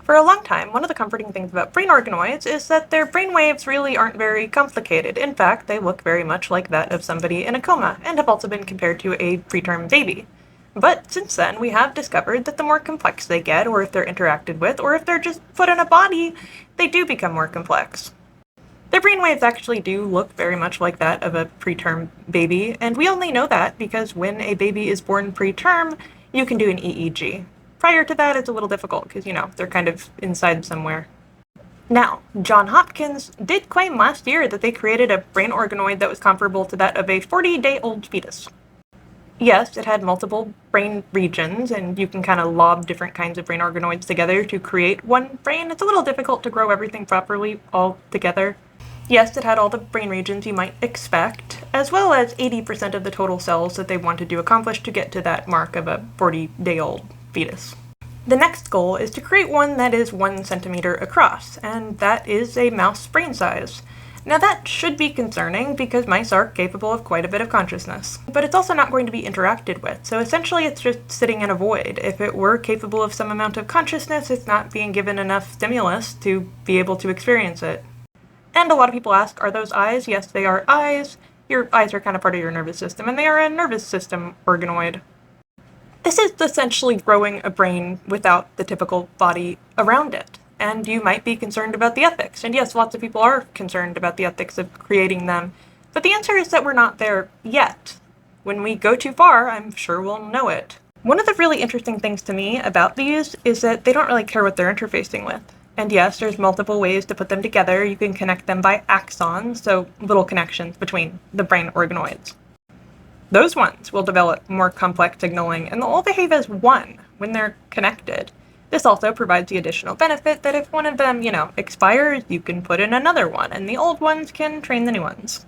For a long time, one of the comforting things about brain organoids is that their brain waves really aren't very complicated. In fact, they look very much like that of somebody in a coma, and have also been compared to a preterm baby. But since then, we have discovered that the more complex they get, or if they're interacted with, or if they're just put in a body, they do become more complex. Their brainwaves actually do look very much like that of a preterm baby, and we only know that because when a baby is born preterm, you can do an EEG. Prior to that, it's a little difficult because, they're kind of inside somewhere. Now, Johns Hopkins did claim last year that they created a brain organoid that was comparable to that of a 40-day-old fetus. Yes, it had multiple brain regions, and you can kind of lob different kinds of brain organoids together to create one brain. It's a little difficult to grow everything properly all together. Yes, it had all the brain regions you might expect, as well as 80% of the total cells that they wanted to accomplish to get to that mark of a 40-day-old fetus. The next goal is to create one that is 1 centimeter across, and that is a mouse brain size. Now that should be concerning because mice are capable of quite a bit of consciousness, but it's also not going to be interacted with, so essentially it's just sitting in a void. If it were capable of some amount of consciousness, it's not being given enough stimulus to be able to experience it. And a lot of people ask, are those eyes? Yes, they are eyes. Your eyes are kind of part of your nervous system, and they are a nervous system organoid. This is essentially growing a brain without the typical body around it, and you might be concerned about the ethics. And yes, lots of people are concerned about the ethics of creating them, but the answer is that we're not there yet. When we go too far, I'm sure we'll know it. One of the really interesting things to me about these is that they don't really care what they're interfacing with. And yes, there's multiple ways to put them together. You can connect them by axons, so little connections between the brain organoids. Those ones will develop more complex signaling, and they'll all behave as one when they're connected. This also provides the additional benefit that if one of them, expires, you can put in another one, and the old ones can train the new ones.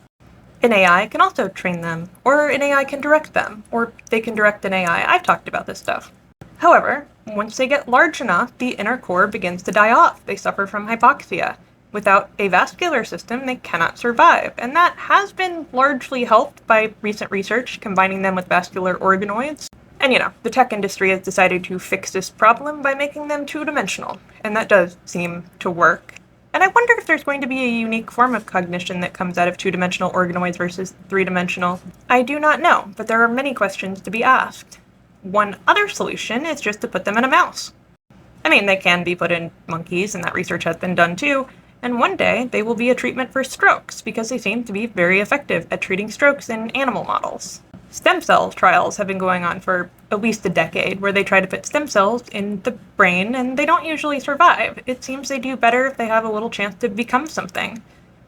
An AI can also train them, or an AI can direct them, or they can direct an AI. I've talked about this stuff. However, once they get large enough, the inner core begins to die off. They suffer from hypoxia. Without a vascular system, they cannot survive, and that has been largely helped by recent research combining them with vascular organoids. And the tech industry has decided to fix this problem by making them two-dimensional, and that does seem to work. And I wonder if there's going to be a unique form of cognition that comes out of two-dimensional organoids versus three-dimensional. I do not know, but there are many questions to be asked. One other solution is just to put them in a mouse. They can be put in monkeys, and that research has been done too, and one day they will be a treatment for strokes because they seem to be very effective at treating strokes in animal models. Stem cell trials have been going on for at least a decade, where they try to put stem cells in the brain, and they don't usually survive. It seems they do better if they have a little chance to become something.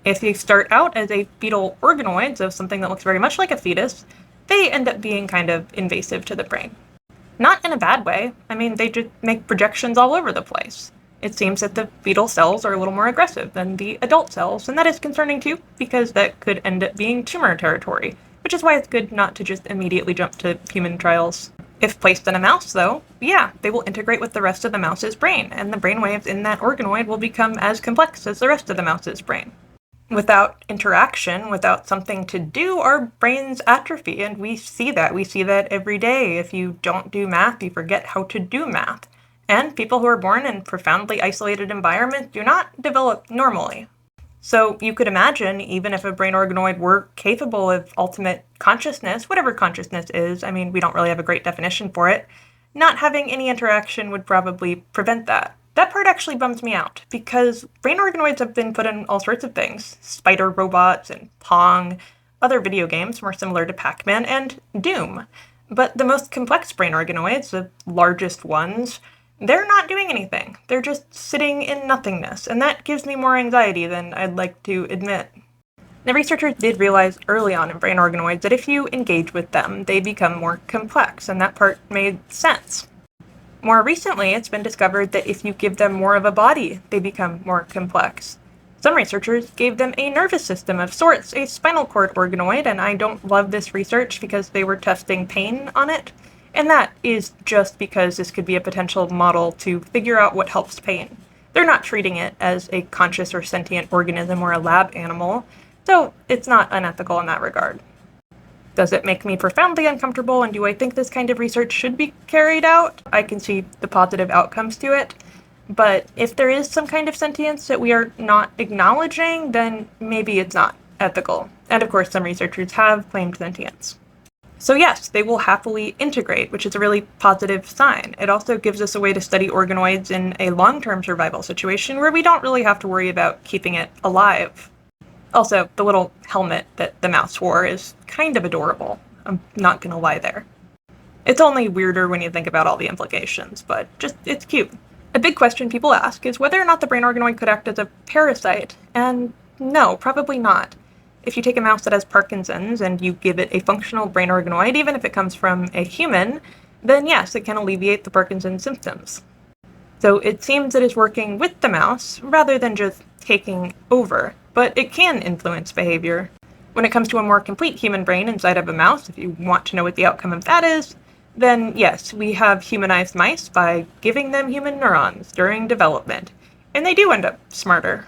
If they start out as a fetal organoid, so something that looks very much like a fetus, they end up being kind of invasive to the brain. Not in a bad way. They just make projections all over the place. It seems that the fetal cells are a little more aggressive than the adult cells, and that is concerning too, because that could end up being tumor territory, which is why it's good not to just immediately jump to human trials. If placed in a mouse, though, they will integrate with the rest of the mouse's brain, and the brainwaves in that organoid will become as complex as the rest of the mouse's brain. Without interaction, without something to do, our brains atrophy, and we see that. We see that every day. If you don't do math, you forget how to do math. And people who are born in profoundly isolated environments do not develop normally. So you could imagine, even if a brain organoid were capable of ultimate consciousness, whatever consciousness is, we don't really have a great definition for it, not having any interaction would probably prevent that. That part actually bums me out, because brain organoids have been put in all sorts of things. Spider robots and Pong, other video games more similar to Pac-Man, and Doom. But the most complex brain organoids, the largest ones, they're not doing anything. They're just sitting in nothingness, and that gives me more anxiety than I'd like to admit. The researchers did realize early on in brain organoids that if you engage with them, they become more complex, and that part made sense. More recently, it's been discovered that if you give them more of a body, they become more complex. Some researchers gave them a nervous system of sorts, a spinal cord organoid, and I don't love this research because they were testing pain on it. And that is just because this could be a potential model to figure out what helps pain. They're not treating it as a conscious or sentient organism or a lab animal, so it's not unethical in that regard. Does it make me profoundly uncomfortable, and do I think this kind of research should be carried out? I can see the positive outcomes to it, But if there is some kind of sentience that we are not acknowledging, then maybe it's not ethical. And of course, some researchers have claimed sentience. So yes, they will happily integrate, which is a really positive sign. It also gives us a way to study organoids in a long-term survival situation where we don't really have to worry about keeping it alive. Also, the little helmet that the mouse wore is kind of adorable. I'm not gonna lie there. It's only weirder when you think about all the implications, but it's cute. A big question people ask is whether or not the brain organoid could act as a parasite, and no, probably not. If you take a mouse that has Parkinson's and you give it a functional brain organoid, even if it comes from a human, then yes, it can alleviate the Parkinson's symptoms. So it seems it is working with the mouse rather than just taking over, but it can influence behavior. When it comes to a more complete human brain inside of a mouse, if you want to know what the outcome of that is, then yes, we have humanized mice by giving them human neurons during development, and they do end up smarter.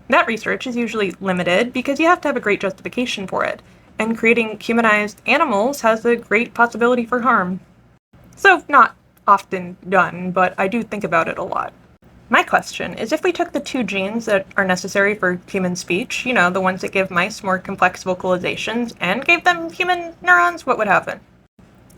That research is usually limited because you have to have a great justification for it, and creating humanized animals has a great possibility for harm. So not often done, but I do think about it a lot. My question is, if we took the 2 genes that are necessary for human speech, the ones that give mice more complex vocalizations, and gave them human neurons, what would happen?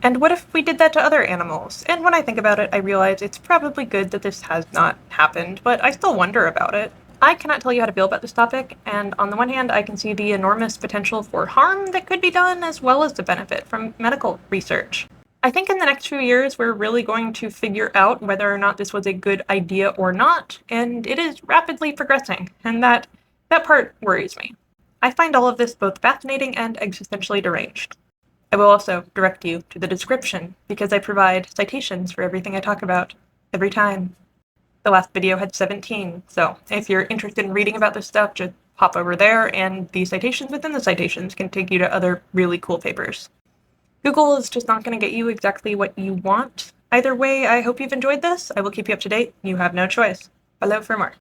And what if we did that to other animals? And when I think about it, I realize it's probably good that this has not happened, but I still wonder about it. I cannot tell you how to feel about this topic, and on the one hand, I can see the enormous potential for harm that could be done, as well as the benefit from medical research. I think in the next few years, we're really going to figure out whether or not this was a good idea or not, and it is rapidly progressing, and that part worries me. I find all of this both fascinating and existentially deranged. I will also direct you to the description, because I provide citations for everything I talk about, every time. The last video had 17, so if you're interested in reading about this stuff, just hop over there, and the citations within the citations can take you to other really cool papers. Google is just not going to get you exactly what you want. Either way, I hope you've enjoyed this. I will keep you up to date. You have no choice. Follow for more.